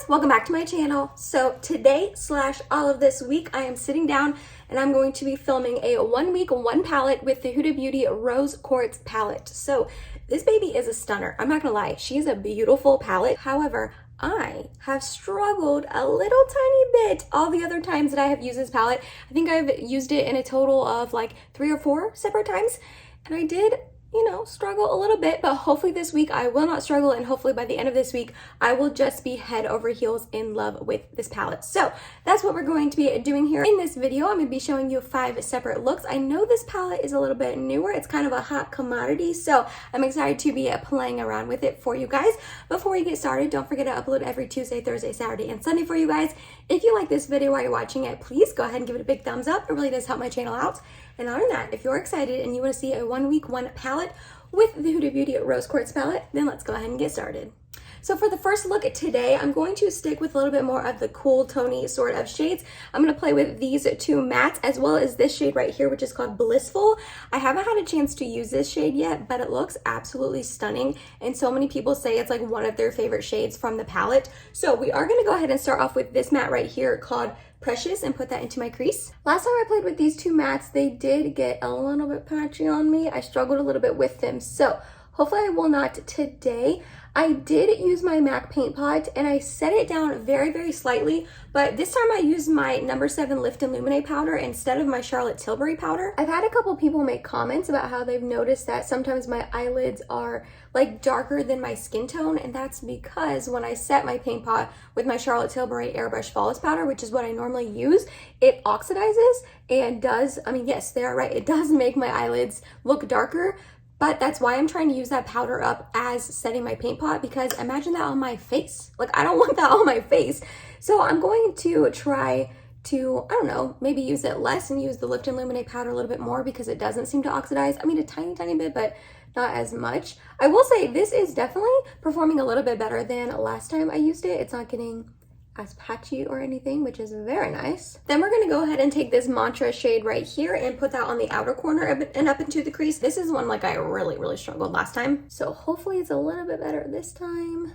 guys, welcome back to my channel. So today / all of this week I am sitting down and I'm going to be filming a 1 week 1 palette with the Huda Beauty Rose Quartz palette. So this baby is a stunner. I'm not gonna lie, she's a beautiful palette. However, I have struggled a little tiny bit all the other times that I have used this palette. I think I've used it in a total of like 3 or 4 separate times, and I did, you know, struggle a little bit, but hopefully this week I will not struggle, and hopefully by the end of this week I will just be head over heels in love with this palette. So that's what we're going to be doing here in this video. I'm going to be showing you 5 separate looks. I know this palette is a little bit newer. It's kind of a hot commodity, so I'm excited to be playing around with it for you guys. Before we get started, don't forget to upload every Tuesday, Thursday, Saturday, and Sunday for you guys. If you like this video while you're watching it, please go ahead and give it a big thumbs up. It really does help my channel out. And other than that, if you're excited and you want to see a 1 week 1 palette with the Huda Beauty Rose Quartz palette, then let's go ahead and get started. So for the first look today, I'm going to stick with a little bit more of the cool tony sort of shades. I'm going to play with these 2 mattes as well as this shade right here, which is called Blissful. I haven't had a chance to use this shade yet, but it looks absolutely stunning. And so many people say it's like one of their favorite shades from the palette. So we are going to go ahead and start off with this matte right here called Precious and put that into my crease. Last time I played with these 2 mattes, they did get a little bit patchy on me. I struggled a little bit with them. So hopefully I will not today. I did use my MAC paint pot and I set it down very, very slightly, but this time I used my number 7 Lift and Illuminate powder instead of my Charlotte Tilbury powder. I've had a couple people make comments about how they've noticed that sometimes my eyelids are like darker than my skin tone, and that's because when I set my paint pot with my Charlotte Tilbury Airbrush Flawless powder, which is what I normally use, it oxidizes and does, I mean, yes, they are right, it does make my eyelids look darker. But that's why I'm trying to use that powder up as setting my paint pot, because imagine that on my face. Like, I don't want that on my face. So I'm going to try to, I don't know, maybe use it less and use the Lift and Illuminate powder a little bit more because it doesn't seem to oxidize. I mean, a tiny, tiny bit, but not as much. I will say this is definitely performing a little bit better than last time I used it. It's not getting as patchy or anything, which is very nice. Then we're going to go ahead and take this Mantra shade right here and put that on the outer corner and up into the crease. This is one like I really struggled last time, so hopefully it's a little bit better this time.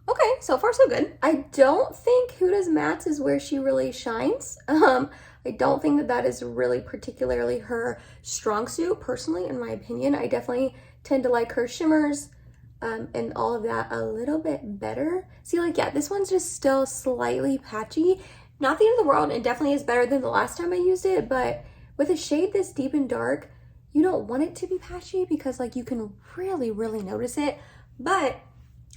Okay, so far so good. I don't think Huda's mattes is where she really shines. I don't think that that is really particularly her strong suit, personally, in my opinion. I definitely tend to like her shimmers and all of that a little bit better. See, like, yeah, this one's just still slightly patchy. Not the end of the world, and definitely is better than the last time I used it, but with a shade this deep and dark, you don't want it to be patchy because, like, you can really notice it, but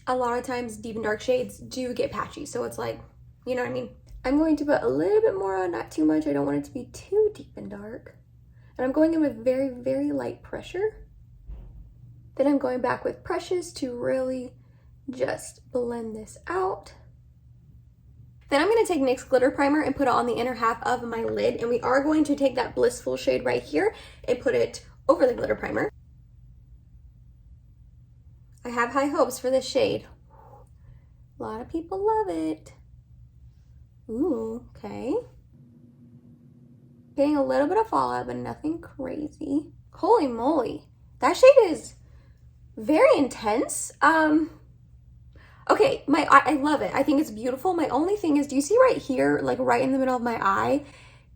a lot of times deep and dark shades do get patchy, so it's like, you know what I mean? I'm going to put a little bit more on, not too much. I don't want it to be too deep and dark. And I'm going in with very light pressure. Then I'm going back with Precious to really just blend this out. Then I'm going to take NYX Glitter Primer and put it on the inner half of my lid. And we are going to take that Blissful shade right here and put it over the glitter primer. I have high hopes for this shade. A lot of people love it. Ooh, okay. Getting a little bit of fallout, but nothing crazy. Holy moly. That shade is very intense. Okay, I love it. I think it's beautiful. My only thing is, do you see right here, like right in the middle of my eye,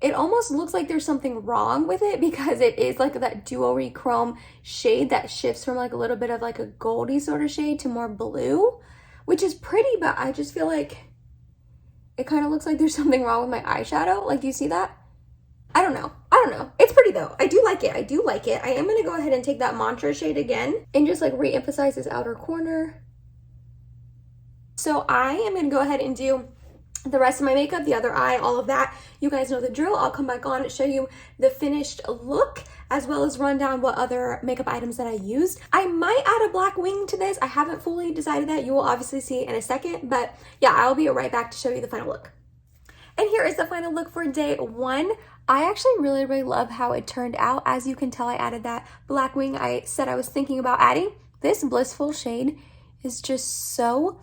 it almost looks like there's something wrong with it because it is like that duo chrome shade that shifts from like a little bit of like a goldy sort of shade to more blue, which is pretty, but I just feel like it kind of looks like there's something wrong with my eyeshadow. Like, do you see that? I don't know. It's pretty though. I do like it. I am going to go ahead and take that Mantra shade again and just like re-emphasize this outer corner. So I am going to go ahead and do the rest of my makeup, the other eye, all of that. You guys know the drill. I'll come back on and show you the finished look as well as run down what other makeup items that I used. I might add a black wing to this. I haven't fully decided that. You will obviously see in a second, but yeah, I'll be right back to show you the final look. And here is the final look for day 1. I actually really love how it turned out. As you can tell, I added that black wing I said I was thinking about adding. This Blissful shade is just so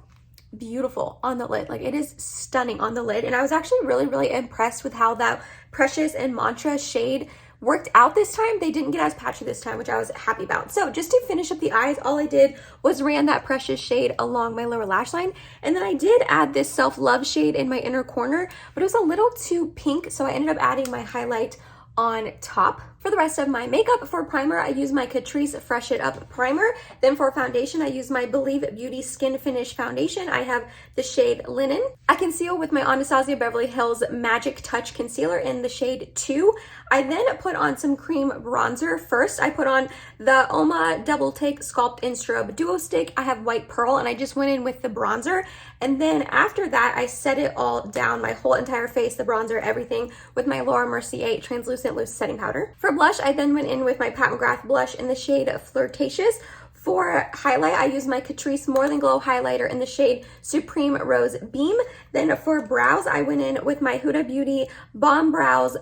beautiful on the lid. Like, it is stunning on the lid. And I was actually really impressed with how that Precious and Mantra shade worked out this time. They didn't get as patchy this time, which I was happy about. So just to finish up the eyes, all I did was ran that Precious shade along my lower lash line. And then I did add this Self Love shade in my inner corner, but it was a little too pink. So I ended up adding my highlight on top. For the rest of my makeup, for primer, I use my Catrice Fresh It Up primer. Then for foundation, I use my Believe Beauty Skin Finish foundation. I have the shade Linen. I conceal with my Anastasia Beverly Hills Magic Touch concealer in the shade 2. I then put on some cream bronzer. First, I put on the Uoma Double Take Sculpt and Strobe Duo Stick. I have White Pearl, and I just went in with the bronzer. And then after that, I set it all down, my whole entire face, the bronzer, everything, with my Laura Mercier Translucent Loose Setting Powder. For blush, I then went in with my Pat McGrath blush in the shade Fleurtatious. For highlight, I used my Catrice More Than Glow highlighter in the shade Supreme Rose Beam. Then for brows, I went in with my Huda Beauty Bomb Brows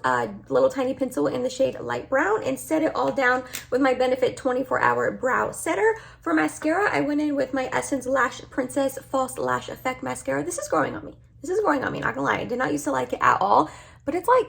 little tiny pencil in the shade Light Brown and set it all down with my Benefit 24-Hour Brow Setter. For mascara, I went in with my Essence Lash Princess False Lash Effect Mascara. This is growing on me. This is growing on me, not gonna lie. I did not used to like it at all, but it's like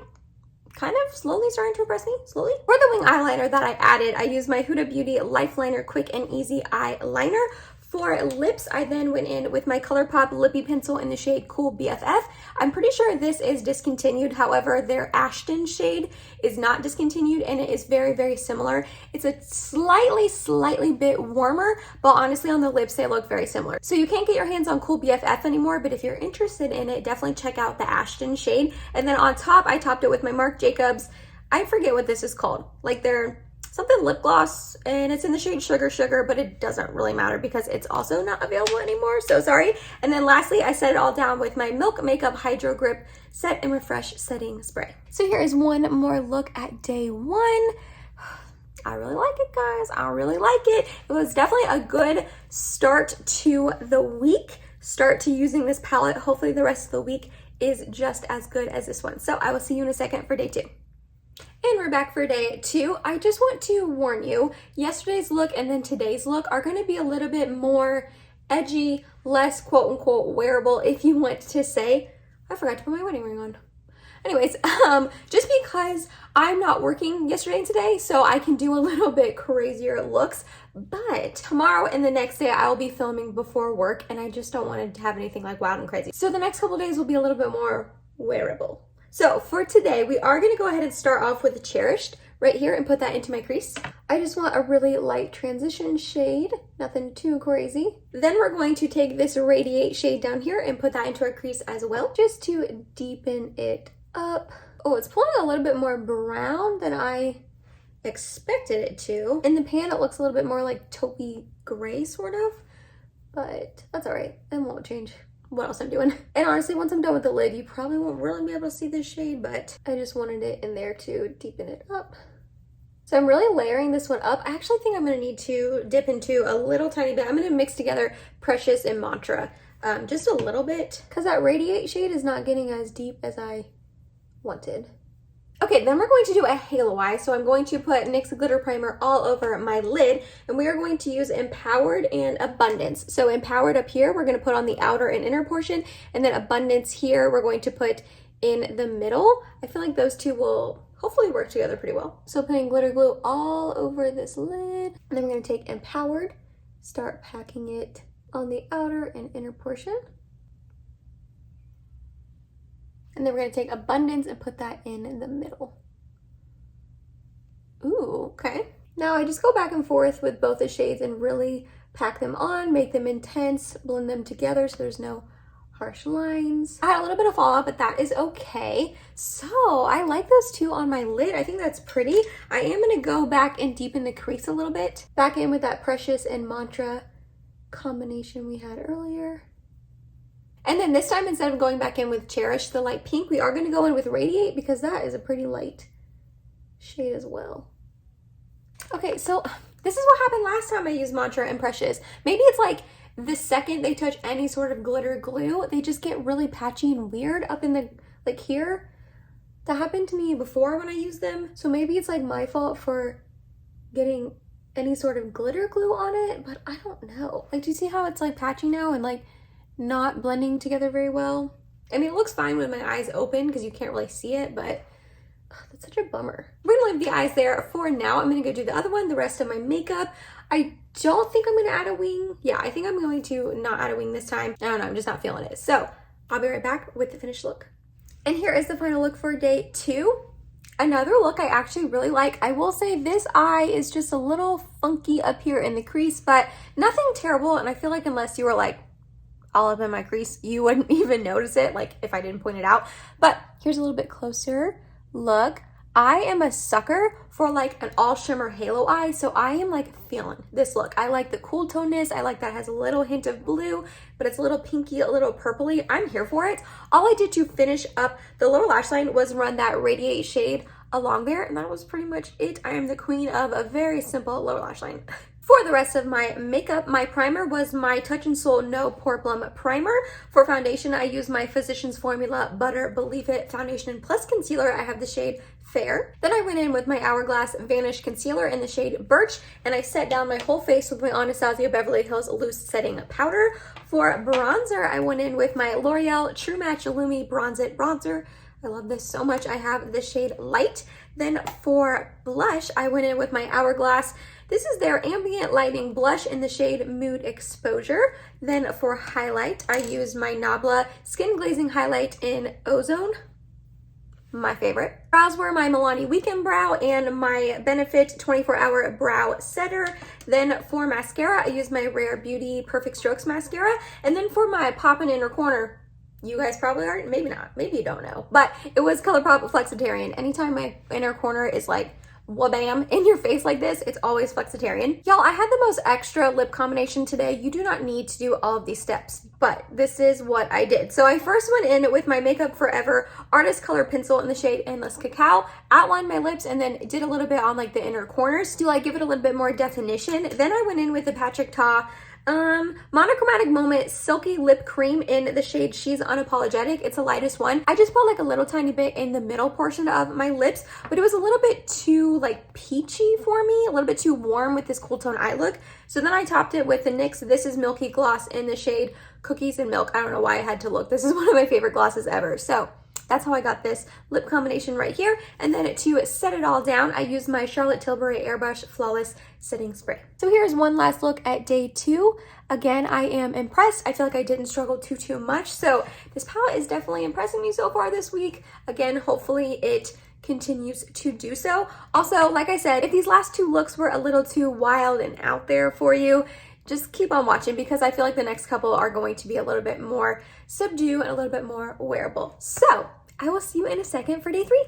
kind of slowly starting to impress me, slowly. For the wing eyeliner that I added, I used my Huda Beauty Life Liner Quick and Easy Eyeliner. For lips, I then went in with my Colourpop Lippy Pencil in the shade Cool BFF. I'm pretty sure this is discontinued. However, their Ashton shade is not discontinued, and it is very, very similar. It's a slightly bit warmer, but honestly on the lips, they look very similar. So you can't get your hands on Cool BFF anymore, but if you're interested in it, definitely check out the Ashton shade. And then on top, I topped it with my Marc Jacobs, I forget what this is called. Like their something lip gloss, and it's in the shade Sugar, but it doesn't really matter because it's also not available anymore, so sorry. And then lastly, I set it all down with my Milk Makeup Hydro Grip Set and Refresh Setting Spray. So here is one more look at day one. I really like it, guys. I really like it. It was definitely a good start to the week, start to using this palette. Hopefully the rest of the week is just as good as this one. So I will see you in a second for day two. And we're back for day two. I just want to warn you, yesterday's look and then today's look are going to be a little bit more edgy, less quote unquote wearable, if you want to say. I forgot to put my wedding ring on. Anyways, just because I'm not working yesterday and today, so I can do a little bit crazier looks, but tomorrow and the next day I will be filming before work, and I just don't want to have anything like wild and crazy. So the next couple days will be a little bit more wearable. So for today, we are going to go ahead and start off with Cherished right here and put that into my crease. I just want a really light transition shade, nothing too crazy. Then we're going to take this Radiate shade down here and put that into our crease as well, just to deepen it up. Oh, it's pulling a little bit more brown than I expected it to. In the pan, it looks a little bit more like taupey gray sort of, but that's all right. It won't change what else I'm doing. And honestly, once I'm done with the lid, you probably won't really be able to see this shade, but I just wanted it in there to deepen it up. So I'm really layering this one up. I actually think I'm going to need to dip into a little tiny bit. I'm going to mix together Precious and Mantra just a little bit, because that Radiate shade is not getting as deep as I wanted. Okay, then we're going to do a halo eye. So I'm going to put NYX Glitter Primer all over my lid, and we are going to use Empowered and Abundance. So Empowered up here, we're going to put on the outer and inner portion, and then Abundance here, we're going to put in the middle. I feel like those two will hopefully work together pretty well. So putting glitter glue all over this lid, and then we're going to take Empowered, start packing it on the outer and inner portion. And then we're going to take Abundance and put that in the middle. Ooh, okay. Now I just go back and forth with both the shades and really pack them on, make them intense, blend them together so there's no harsh lines. I had a little bit of fallout, but that is okay. So I like those two on my lid. I think that's pretty. I am going to go back and deepen the crease a little bit. Back in with that Precious and Mantra combination we had earlier. And then this time, instead of going back in with Cherish, the light pink, we are going to go in with Radiate because that is a pretty light shade as well. Okay, so this is what happened last time I used Mantra and Precious. Maybe it's like the second they touch any sort of glitter glue, they just get really patchy and weird up in the, like here. That happened to me before when I used them. So maybe it's like my fault for getting any sort of glitter glue on it, but I don't know. Like, do you see how it's like patchy now and like not blending together very well? I mean, it looks fine with my eyes open because you can't really see it, but That's such a bummer. We're gonna leave the eyes there for now. I'm gonna go do the other one, the rest of my makeup. I don't think I'm gonna add a wing. Yeah, I think I'm going to not add a wing this time. I don't know, I'm just not feeling it. So I'll be right back with the finished look. And here is the final look for day 2. Another look I actually really like. I will say this eye is just a little funky up here in the crease, but nothing terrible. And I feel like unless you were like all up in my crease, you wouldn't even notice it, like if I didn't point it out. But here's a little bit closer look. I am a sucker for like an all shimmer halo eye, so I am like feeling this look. I like the cool toneness. I like that it has a little hint of blue, but it's a little pinky, a little purpley. I'm here for it. All I did to finish up the lower lash line was run that Radiate shade along there, and that was pretty much it. I am the queen of a very simple lower lash line. For the rest of my makeup, my primer was my Touch in Sol No Poreblem primer. For foundation, I use my Physicians Formula Butter Believe It Foundation Plus Concealer. I have the shade Fair. Then I went in with my Hourglass Vanish Concealer in the shade Birch, and I set down my whole face with my Anastasia Beverly Hills Loose Setting Powder. For bronzer, I went in with my L'Oreal True Match Lumi Bronze It bronzer. I love this so much. I have the shade Light. Then for blush, I went in with my Hourglass. This is their Ambient Lighting Blush in the shade Mood Exposure. Then for highlight, I use my Nabla Skin Glazing Highlight in Ozone. My favorite. Brows were my Milani Weekend Brow and my Benefit 24-Hour Brow Setter. Then for mascara, I use my Rare Beauty Perfect Strokes Mascara. And then for my Poppin' Inner Corner, you guys probably aren't, maybe not, maybe you don't know, but it was Colourpop Flexitarian. Anytime my inner corner is like wha-bam in your face like this, it's always Flexitarian. Y'all, I had the most extra lip combination today. You do not need to do all of these steps, but this is what I did. So I first went in with my Makeup Forever Artist Color Pencil in the shade Endless Cacao, outlined my lips, and then did a little bit on like the inner corners to like give it a little bit more definition. Then I went in with the Patrick Ta Monochromatic Moment Silky Lip Cream in the shade She's Unapologetic. It's the lightest one. I just put like a little tiny bit in the middle portion of my lips, but it was a little bit too like peachy for me, a little bit too warm with this cool tone eye look. So then I topped it with the NYX This is Milky Gloss in the shade Cookies and Milk. I don't know why I had to look. This is one of my favorite glosses ever. So that's how I got this lip combination right here. And then to set it all down, I used my Charlotte Tilbury Airbrush Flawless Setting Spray. So here's one last look at day 2. Again, I am impressed. I feel like I didn't struggle too much. So this palette is definitely impressing me so far this week. Again, hopefully it continues to do so. Also, like I said, if these last 2 looks were a little too wild and out there for you, just keep on watching because I feel like the next couple are going to be a little bit more subdued and a little bit more wearable. So I will see you in a second for day 3.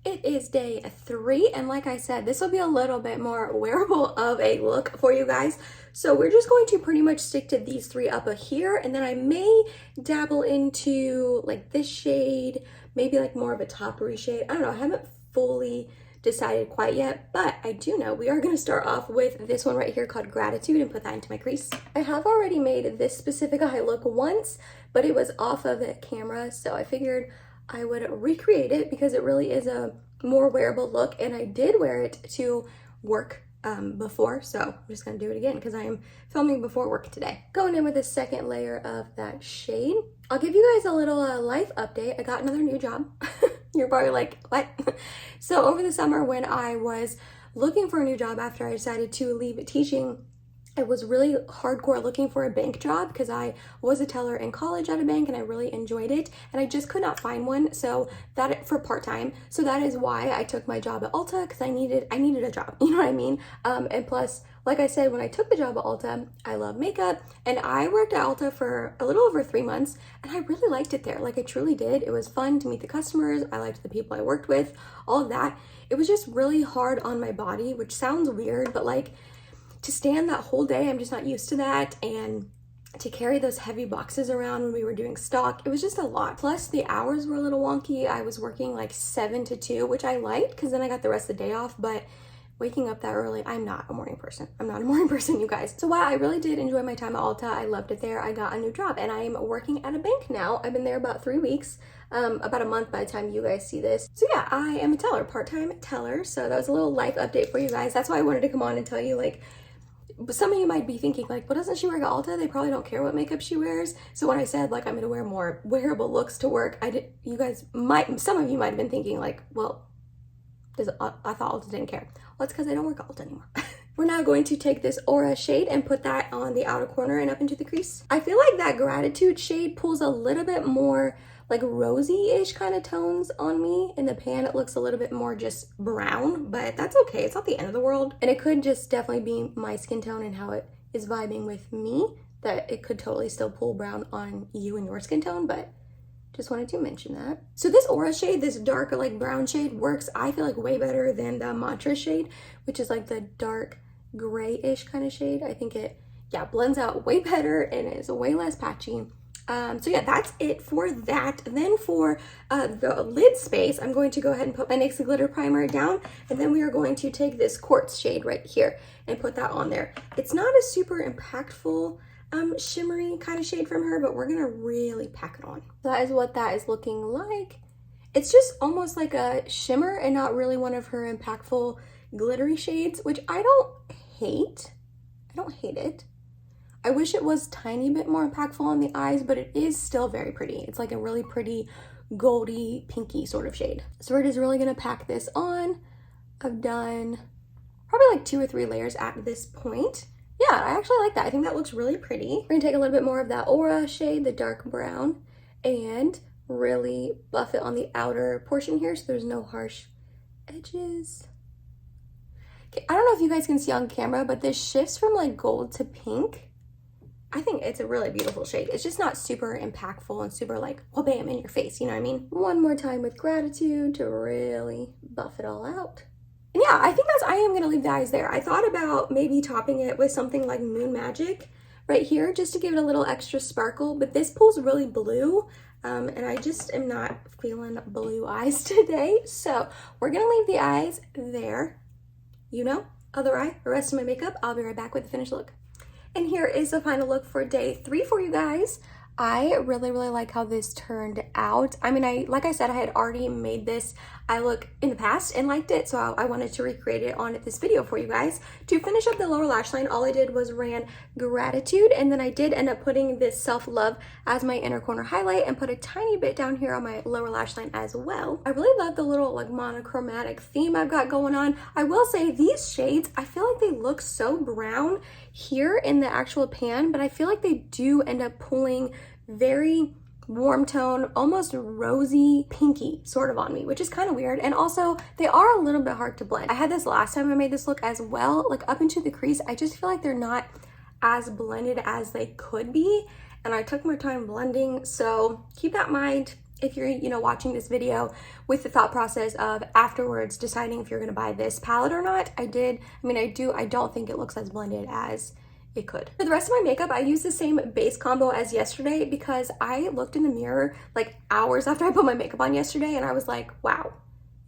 It is day 3, and like I said, this will be a little bit more wearable of a look for you guys. So we're just going to pretty much stick to these 3 up here, and then I may dabble into like this shade, maybe like more of a toppery shade. I don't know, I haven't fully decided quite yet, but I do know we are going to start off with this one right here called Gratitude and put that into my crease. I have already made this specific eye look once, but it was off of the camera, so I figured I would recreate it because it really is a more wearable look, and I did wear it to work before, so I'm just gonna do it again because I am filming before work today. Going in with a second layer of that shade. I'll give you guys a little life update. I got another new job. You're probably like, what? So over the summer when I was looking for a new job after I decided to leave teaching, I was really hardcore looking for a bank job because I was a teller in college at a bank and I really enjoyed it, and I just could not find one, so that for part-time. So that is why I took my job at Ulta, because I needed a job, you know what I mean? And plus, like I said, when I took the job at Ulta, I love makeup, and I worked at Ulta for a little over 3 months, and I really liked it there. Like, I truly did. It was fun to meet the customers. I liked the people I worked with, all of that. It was just really hard on my body, which sounds weird, but like, to stand that whole day, I'm just not used to that, and to carry those heavy boxes around when we were doing stock, it was just a lot. Plus the hours were a little wonky. I was working like 7 to 2, which I liked because then I got the rest of the day off, but waking up that early, I'm not a morning person. I'm not a morning person, you guys. So while I really did enjoy my time at Ulta, I loved it there, I got a new job and I am working at a bank now. I've been there about 3 weeks, about a month by the time you guys see this. So yeah, I am a teller, part-time teller. So that was a little life update for you guys. That's why I wanted to come on and tell you, like, some of you might be thinking like, well, doesn't she work at Ulta? They probably don't care what makeup she wears. So when I said like I'm gonna wear more wearable looks to work, some of you might have been thinking like, well, I thought Ulta didn't care. Well, it's because I don't work at Ulta anymore. We're now going to take this Aura shade and put that on the outer corner and up into the crease. I feel like that Gratitude shade pulls a little bit more like rosy-ish kind of tones on me. In the pan, it looks a little bit more just brown, but that's okay. It's not the end of the world. And it could just definitely be my skin tone and how it is vibing with me, that it could totally still pull brown on you and your skin tone, but just wanted to mention that. So this Aura shade, this dark like brown shade, works, I feel like, way better than the Mantra shade, which is like the dark grayish kind of shade. I think it, yeah, blends out way better and is way less patchy. So yeah, that's it for that. Then for the lid space, I'm going to go ahead and put my NYX glitter primer down, and then we are going to take this quartz shade right here and put that on there. It's not a super impactful shimmery kind of shade from her, but we're gonna really pack it on. That is what that is looking like. It's just almost like a shimmer and not really one of her impactful glittery shades, which I don't hate. I don't hate it. I wish it was tiny bit more impactful on the eyes, but it is still very pretty. It's like a really pretty goldy pinky sort of shade. So we're just really gonna pack this on. I've done probably like 2 or 3 layers at this point. Yeah, I actually like that. I think that looks really pretty. We're gonna take a little bit more of that Aura shade, the dark brown, and really buff it on the outer portion here so there's no harsh edges. Okay, I don't know if you guys can see on camera, but this shifts from like gold to pink. I think it's a really beautiful shade. It's just not super impactful and super like, well, bam, in your face, you know what I mean? One more time with Gratitude to really buff it all out. And yeah, I think I am gonna leave the eyes there. I thought about maybe topping it with something like Moon Magic right here, just to give it a little extra sparkle, but this pulls really blue, and I just am not feeling blue eyes today. So we're gonna leave the eyes there. You know, other eye, the rest of my makeup. I'll be right back with the finished look. And here is the final look for day 3 for you guys. I really like how this turned out. I mean, like I said, I had already made this eye look in the past and liked it, so I wanted to recreate it on this video for you guys. To finish up the lower lash line, all I did was ran Gratitude, and then I did end up putting this Self-Love as my inner corner highlight and put a tiny bit down here on my lower lash line as well. I really love the little like monochromatic theme I've got going on. I will say these shades, I feel like they look so brown here in the actual pan, but I feel like they do end up pulling very warm tone, almost rosy pinky sort of on me, which is kind of weird. And also they are a little bit hard to blend. I had this last time I made this look as well, like up into the crease. I just feel like they're not as blended as they could be, and I took my time blending. So keep that in mind if you're, you know, watching this video with the thought process of afterwards deciding if you're gonna buy this palette or not. I don't think it looks as blended as it could. For the rest of my makeup, I used the same base combo as yesterday because I looked in the mirror like hours after I put my makeup on yesterday and I was like, wow,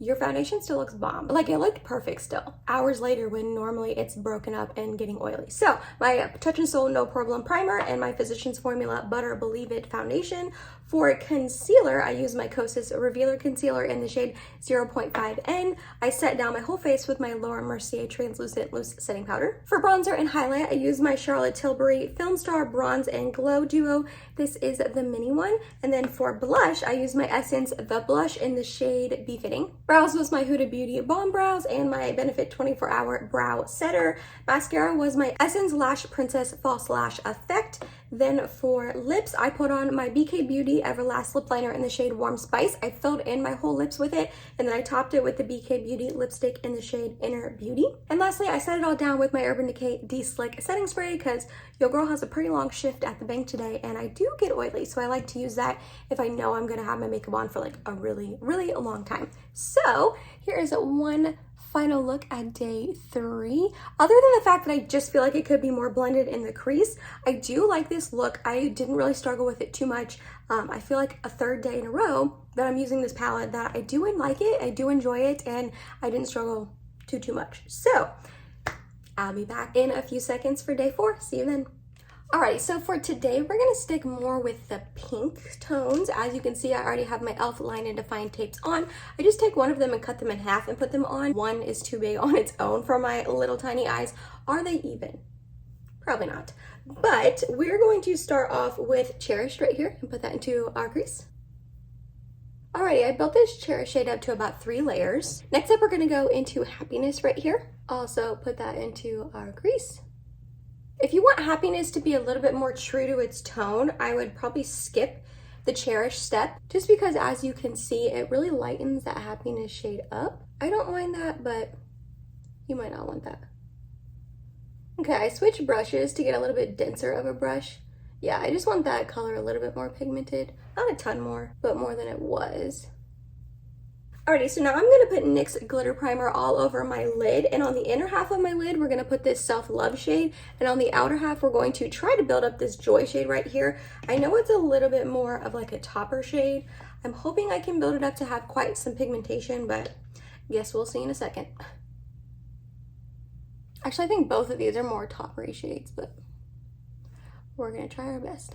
your foundation still looks bomb. Like, it looked perfect still. Hours later when normally it's broken up and getting oily. So my Touch in Sol No Poreblem primer and my Physicians Formula Butter Believe It foundation. For concealer, I use my Kosas Revealer Concealer in the shade 0.5N. I set down my whole face with my Laura Mercier Translucent Loose Setting Powder. For bronzer and highlight, I use my Charlotte Tilbury Film Star Bronze and Glow Duo. This is the mini one. And then for blush, I use my Essence The Blush in the shade Befitting. Brows was my Huda Beauty Bomb Brows and my Benefit 24-Hour Brow Setter. Mascara was my Essence Lash Princess False Lash Effect. Then for lips, I put on my BK Beauty Everlast Lip Liner in the shade Warm Spice. I filled in my whole lips with it, and then I topped it with the BK Beauty lipstick in the shade Inner Beauty. And lastly, I set it all down with my Urban Decay De-Slick Setting Spray because your girl has a pretty long shift at the bank today, and I do get oily, so I like to use that if I know I'm gonna have my makeup on for like a really long time. So here is one final look at day 3. Other than the fact that I just feel like it could be more blended in the crease, I do like this look. I didn't really struggle with it too much. I feel like a 3rd day in a row that I'm using this palette that I do like it, I do enjoy it, and I didn't struggle too much. So I'll be back in a few seconds for day 4. See you then. Alright, so for today, we're going to stick more with the pink tones. As you can see, I already have my e.l.f. Line and Define tapes on. I just take one of them and cut them in half and put them on. One is too big on its own for my little tiny eyes. Are they even? Probably not. But we're going to start off with Cherished right here and put that into our crease. Alrighty, I built this Cherish shade up to about 3 layers. Next up, we're gonna go into Happiness right here. Also put that into our crease. If you want Happiness to be a little bit more true to its tone, I would probably skip the Cherish step, just because as you can see, it really lightens that Happiness shade up. I don't mind that, but you might not want that. Okay, I switched brushes to get a little bit denser of a brush. Yeah, I just want that color a little bit more pigmented. Not a ton more, but more than it was. Alrighty, so now I'm gonna put NYX glitter primer all over my lid, and on the inner half of my lid, we're gonna put this Self Love shade, and on the outer half, we're going to try to build up this Joy shade right here. I know it's a little bit more of like a topper shade. I'm hoping I can build it up to have quite some pigmentation, but I guess we'll see in a second. Actually, I think both of these are more toppery shades, but we're gonna try our best.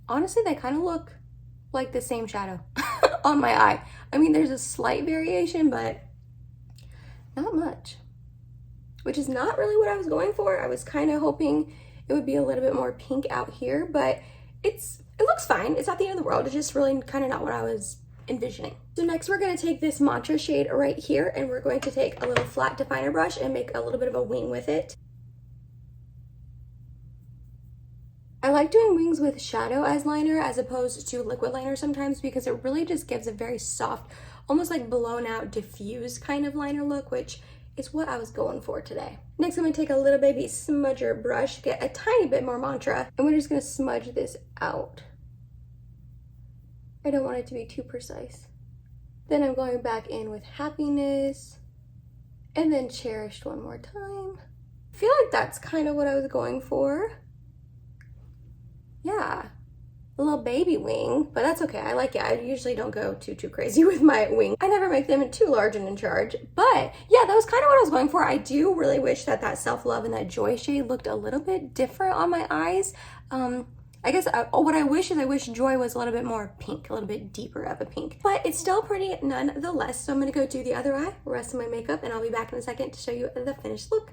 Honestly, they kind of look like the same shadow on my eye. I mean, there's a slight variation, but not much, which is not really what I was going for. I was kind of hoping it would be a little bit more pink out here, but it looks fine. It's not the end of the world. It's just really kind of not what I was envisioning. So next we're going to take this Mantra shade right here, and we're going to take a little flat definer brush and make a little bit of a wing with it. I like doing wings with shadow as liner as opposed to liquid liner sometimes, because it really just gives a very soft, almost like blown out, diffused kind of liner look, which is what I was going for today. Next, I'm going to take a little baby smudger brush, get a tiny bit more Mantra, and we're just going to smudge this out. I don't want it to be too precise. Then I'm going back in with Happiness, and then Cherished one more time. I feel like that's kind of what I was going for. Yeah, a little baby wing, but that's okay. I like it. I usually don't go too crazy with my wing. I never make them too large and in charge, but yeah, that was kind of what I was going for. I do really wish that that Self-Love and that Joy shade looked a little bit different on my eyes. I guess what I wish is I wish Joy was a little bit more pink, a little bit deeper of a pink, but it's still pretty nonetheless. So I'm gonna go do the other eye, rest of my makeup, and I'll be back in a second to show you the finished look.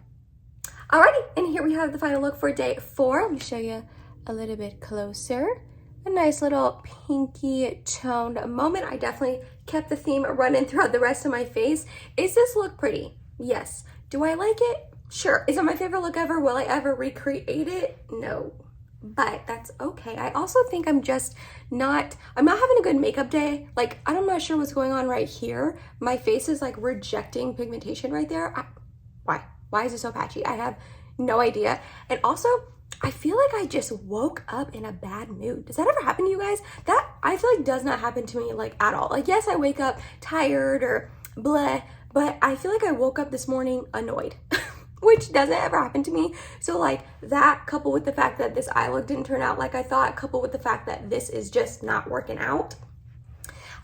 Alrighty, and here we have the final look for day 4. Let me show you a little bit closer. A nice little pinky toned moment. I definitely kept the theme running throughout the rest of my face. Is this look pretty? Yes. Do I like it? Sure. Is it my favorite look ever? Will I ever recreate it? No. But that's okay. I also think I'm not having a good makeup day. Like, I'm not sure what's going on right here. My face is like rejecting pigmentation right there. Why is it so patchy? I have no idea. And also, I feel like I just woke up in a bad mood. Does that ever happen to you guys? That I feel like does not happen to me like at all. Like, yes, I wake up tired or bleh, but I feel like I woke up this morning annoyed, which doesn't ever happen to me. So like that, coupled with the fact that this eye look didn't turn out like I thought, coupled with the fact that this is just not working out,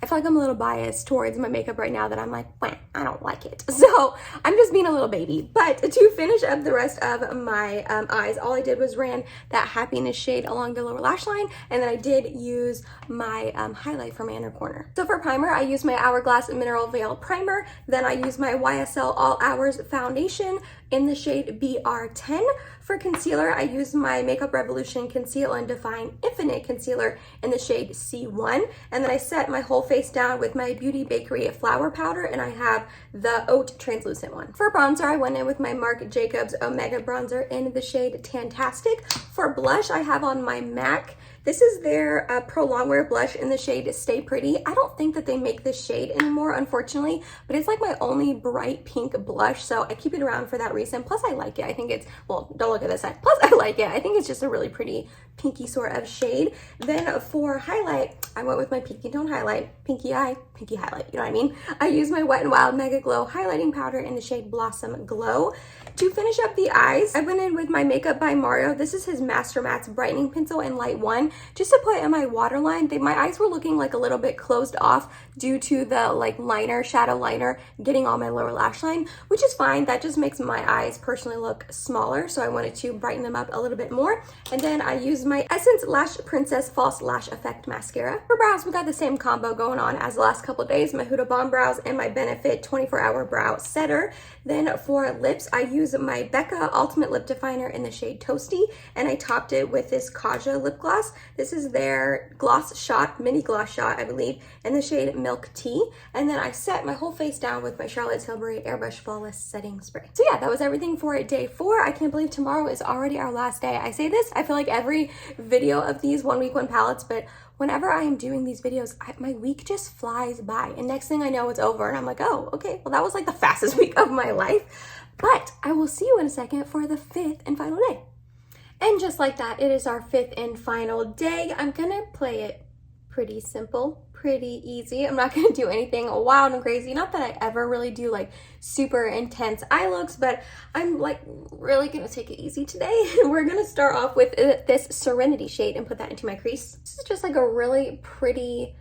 I feel like I'm a little biased towards my makeup right now, that I'm like, well, I don't like it. So I'm just being a little baby. But to finish up the rest of my eyes, all I did was ran that Happiness shade along the lower lash line, and then I did use my highlight from my inner corner. So for primer, I used my Hourglass Mineral Veil Primer. Then I used my YSL All Hours Foundation in the shade BR10. For concealer, I used my Makeup Revolution Conceal and Define Infinite Concealer in the shade C1. And then I set my whole face down with my Beauty Bakery Flour Powder, and I have the Oat Translucent one. For bronzer, I went in with my Marc Jacobs Omega Bronzer in the shade Tantastic. For blush, I have on my MAC. This is their Pro Longwear blush in the shade Stay Pretty. I don't think that they make this shade anymore, unfortunately, but it's like my only bright pink blush, so I keep it around for that reason. Plus, I like it. I think it's, well, don't look at this side. Plus, I like it. I think it's just a really pretty pinky sort of shade. Then for highlight, I went with my Pinky Tone Highlight. Pinky eye, pinky highlight, you know what I mean? I used my Wet n Wild Mega Glow Highlighting Powder in the shade Blossom Glow. To finish up the eyes, I went in with my Makeup by Mario. This is his Master Mattes Brightening Pencil in Light 1. just to put in my waterline. My eyes were looking like a little bit closed off due to the like liner, shadow liner getting on my lower lash line, which is fine. That just makes my eyes personally look smaller, so I wanted to brighten them up a little bit more. And then I used my Essence Lash Princess False Lash Effect Mascara. For brows, we got the same combo going on as the last couple of days, my Huda Bomb Brows and my Benefit 24-Hour Brow Setter. Then for lips, I use my Becca Ultimate Lip Definer in the shade Toasty, and I topped it with this Kaja lip gloss. This is their gloss shot, mini gloss shot, I believe, in the shade Milk Tea. And then I set my whole face down with my Charlotte Tilbury Airbrush Flawless Setting Spray. So yeah, that was everything for day 4. I can't believe tomorrow is already our last day. I say this, I feel like every video of these 1 week, 1 palettes, but whenever I am doing these videos, my week just flies by. And next thing I know, it's over. And I'm like, oh, okay, well, that was like the fastest week of my life. But I will see you in a second for the 5th and final day. And just like that, it is our 5th and final day. I'm gonna play it pretty simple, pretty easy. I'm not gonna do anything wild and crazy. Not that I ever really do like super intense eye looks, but I'm like really gonna take it easy today. We're gonna start off with this Serenity shade and put that into my crease. This is just like a really pretty,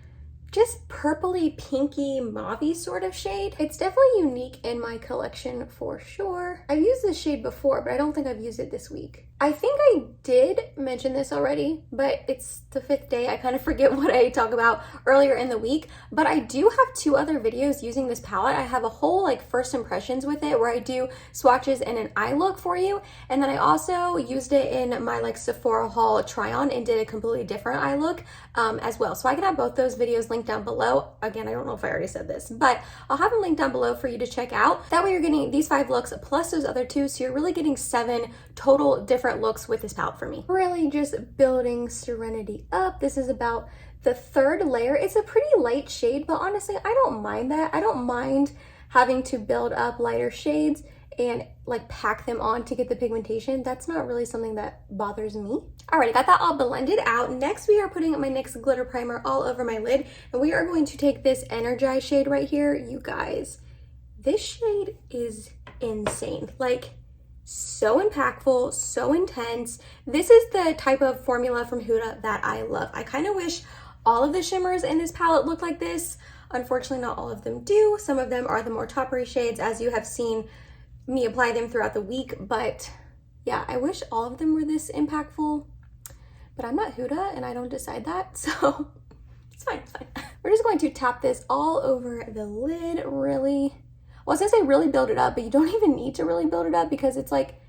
just purpley, pinky, mauve-y sort of shade. It's definitely unique in my collection for sure. I've used this shade before, but I don't think I've used it this week. I think I did mention this already, but it's the 5th day. I kind of forget what I talked about earlier in the week, but I do have 2 other videos using this palette. I have a whole like first impressions with it where I do swatches and an eye look for you. And then I also used it in my like Sephora haul try on and did a completely different eye look as well. So I can have both those videos linked down below. Again, I don't know if I already said this, but I'll have them linked down below for you to check out. That way you're getting these 5 looks plus those other 2. So you're really getting 7 total different looks with this palette for me. Really just building Serenity up. This is about the 3rd layer. It's a pretty light shade, but honestly, I don't mind that. I don't mind having to build up lighter shades and like pack them on to get the pigmentation. That's not really something that bothers me. Alright, got that all blended out. Next, we are putting my NYX glitter primer all over my lid, and we are going to take this Energize shade right here. You guys, this shade is insane. Like, so impactful, so intense. This is the type of formula from Huda that I love. I kind of wish all of the shimmers in this palette look like this. Unfortunately, not all of them do. Some of them are the more toppery shades, as you have seen me apply them throughout the week. But yeah, I wish all of them were this impactful. But I'm not Huda and I don't decide that, so it's fine, it's fine. We're just going to tap this all over the lid, really. Well, I was gonna say really build it up, but you don't even need to really build it up because it's like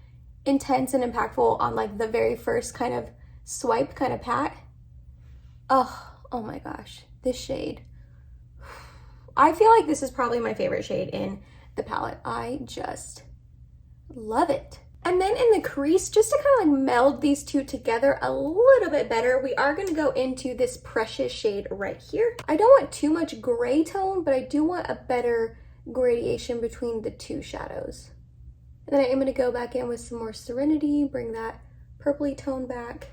intense and impactful on like the very first kind of swipe, kind of pat. Oh my gosh, this shade. I feel like this is probably my favorite shade in the palette. I just love it. And then in the crease, just to kind of like meld these 2 together a little bit better, we are going to go into this Precious shade right here. I don't want too much gray tone, but I do want a better gradation between the 2 shadows. And then I am going to go back in with some more Serenity, bring that purpley tone back.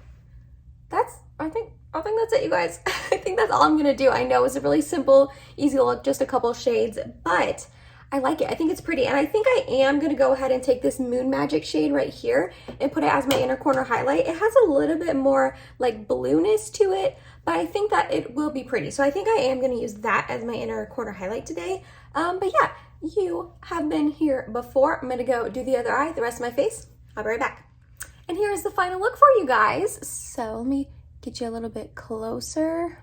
I think that's it, you guys. I think that's all I'm going to do. I know it's a really simple, easy look, just a couple shades, but I like it. I think it's pretty. And I think I am going to go ahead and take this Moon Magic shade right here and put it as my inner corner highlight. It has a little bit more like blueness to it, but I think that it will be pretty. So I think I am going to use that as my inner corner highlight today. But yeah, you have been here before. I'm going to go do the other eye, the rest of my face. I'll be right back. And here is the final look for you guys. So let me get you a little bit closer.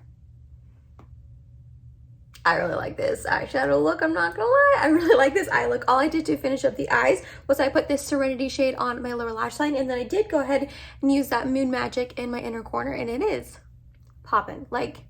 I really like this eyeshadow look, I'm not gonna lie. I really like this eye look. All I did to finish up the eyes was I put this Serenity shade on my lower lash line, and then I did go ahead and use that Moon Magic in my inner corner, and it is popping. Like,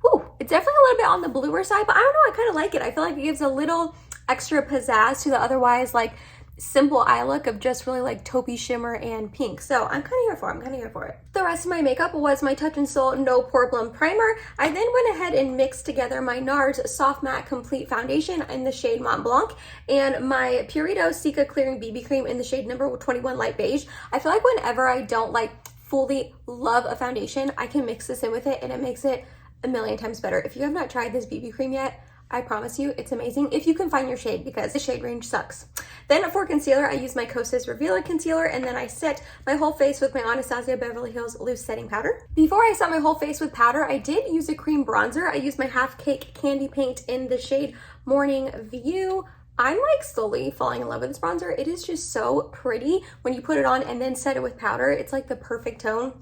whew, it's definitely a little bit on the bluer side, but I don't know, I kind of like it. I feel like it gives a little extra pizzazz to the otherwise like simple eye look of just really like taupey shimmer and pink. So I'm kind of here for it. I'm kind of here for it. The rest of my makeup was my Touch in Sol No Poreblem primer. I then went ahead and mixed together my NARS Soft Matte Complete Foundation in the shade Mont Blanc and my Purito Cica Clearing BB Cream in the shade number 21 Light Beige. I feel like whenever I don't like fully love a foundation, I can mix this in with it and it makes it a million times better. If you have not tried this BB cream yet, I promise you, it's amazing if you can find your shade because the shade range sucks. Then for concealer, I use my Kosas Revealer Concealer, and then I set my whole face with my Anastasia Beverly Hills Loose Setting Powder. Before I set my whole face with powder, I did use a cream bronzer. I used my Half Cake Candy Paint in the shade Morning View. I'm like slowly falling in love with this bronzer. It is just so pretty when you put it on and then set it with powder. It's like the perfect tone.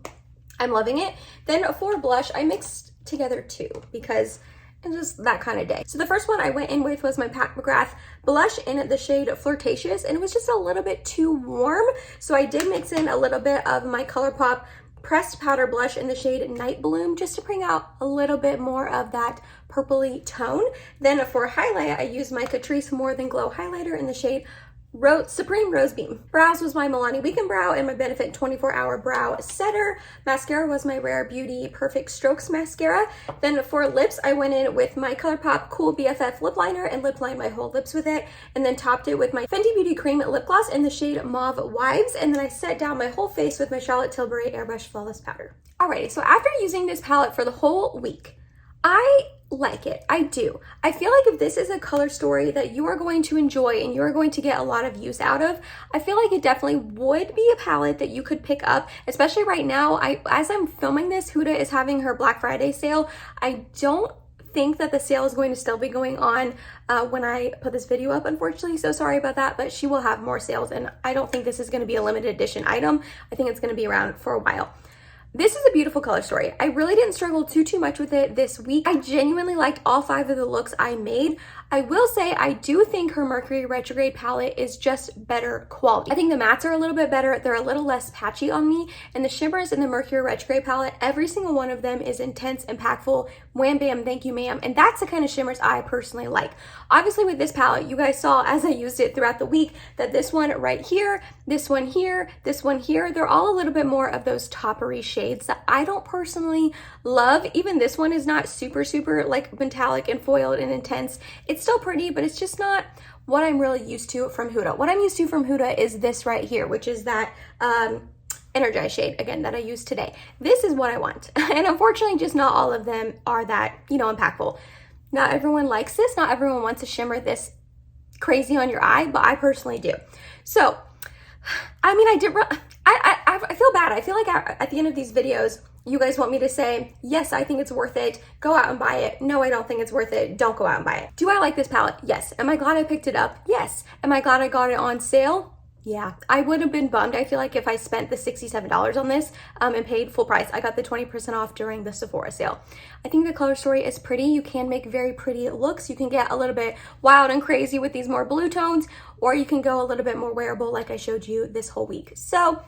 I'm loving it. Then for blush, I mixed together two because it's just that kind of day. So the first one I went in with was my McGrath blush in the shade Fleurtatious, and it was just a little bit too warm. So I did mix in a little bit of my Colourpop pressed powder blush in the shade Night Bloom just to bring out a little bit more of that purpley tone. Then for highlight, I used my Catrice More Than Glow highlighter in the shade Supreme Rose Beam. Brows was my Milani Weekend Brow and my Benefit 24-Hour Brow Setter. Mascara was my Rare Beauty Perfect Strokes Mascara. Then for lips, I went in with my Colourpop Cool BFF Lip Liner and lip lined my whole lips with it, and then topped it with my Fenty Beauty Cream Lip Gloss in the shade Mauve Wives, and then I set down my whole face with my Charlotte Tilbury Airbrush Flawless Powder. Alrighty, so after using this palette for the whole week, I like it. I do. I feel like if this is a color story that you are going to enjoy and you are going to get a lot of use out of, I feel like it definitely would be a palette that you could pick up, especially right now. As I'm filming this, Huda is having her Black Friday sale. I don't think that the sale is going to still be going on when I put this video up, unfortunately, so sorry about that, but she will have more sales, and I don't think this is going to be a limited edition item. I think it's going to be around for a while. This is a beautiful color story. I really didn't struggle too much with it this week. I genuinely liked all 5 of the looks I made. I will say I do think her Mercury Retrograde palette is just better quality. I think the mattes are a little bit better. They're a little less patchy on me, and the shimmers in the Mercury Retrograde palette, every single one of them is intense, impactful, wham bam, thank you ma'am, and that's the kind of shimmers I personally like. Obviously with this palette, you guys saw as I used it throughout the week that this one right here, this one here, this one here, they're all a little bit more of those toppery shades that I don't personally love. Even this one is not super like metallic and foiled and intense. It's still pretty, but it's just not what I'm really used to from Huda. What I'm used to from Huda is this right here, which is that Energize shade, again, that I used today. This is what I want. And unfortunately, just not all of them are that, you know, impactful. Not everyone likes this. Not everyone wants a shimmer this crazy on your eye, but I personally do. So, I mean, I feel bad. I feel like at the end of these videos, you guys want me to say, yes, I think it's worth it. Go out and buy it. No, I don't think it's worth it. Don't go out and buy it. Do I like this palette? Yes. Am I glad I picked it up? Yes. Am I glad I got it on sale? Yeah. I would have been bummed. I feel like if I spent the $67 on this and paid full price. I got the 20% off during the Sephora sale. I think the color story is pretty. You can make very pretty looks. You can get a little bit wild and crazy with these more blue tones, or you can go a little bit more wearable like I showed you this whole week. So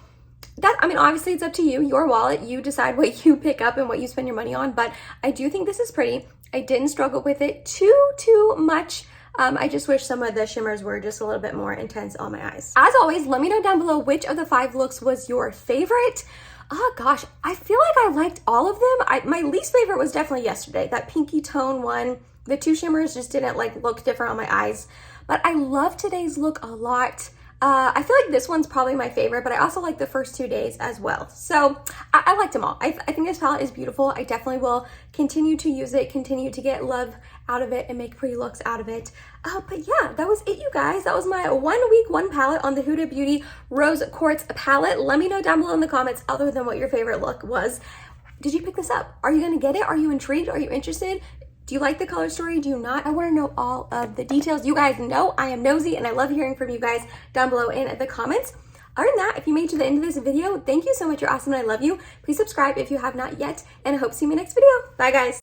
that, I mean, obviously it's up to you, your wallet. You decide what you pick up and what you spend your money on, but I do think this is pretty. I didn't struggle with it too much. I just wish some of the shimmers were just a little bit more intense on my eyes. As always, let me know down below which of the 5 looks was your favorite. Oh gosh, I feel like I liked all of them. My least favorite was definitely yesterday, that pinky tone one. The 2 shimmers just didn't like look different on my eyes, but I love today's look a lot. I feel like this one's probably my favorite, but I also like the first 2 days as well. So I liked them all. I think this palette is beautiful. I definitely will continue to use it, continue to get love out of it and make pretty looks out of it. But yeah, that was it, you guys. That was my 1 week, 1 palette on the Huda Beauty Rose Quartz palette. Let me know down below in the comments, other than what your favorite look was. Did you pick this up? Are you gonna get it? Are you intrigued? Are you interested? Do you like the color story? Do you not? I want to know all of the details. You guys know I am nosy and I love hearing from you guys down below in the comments. Other than that, if you made it to the end of this video, thank you so much. You're awesome and I love you. Please subscribe if you have not yet, and I hope to see you in my next video. Bye guys.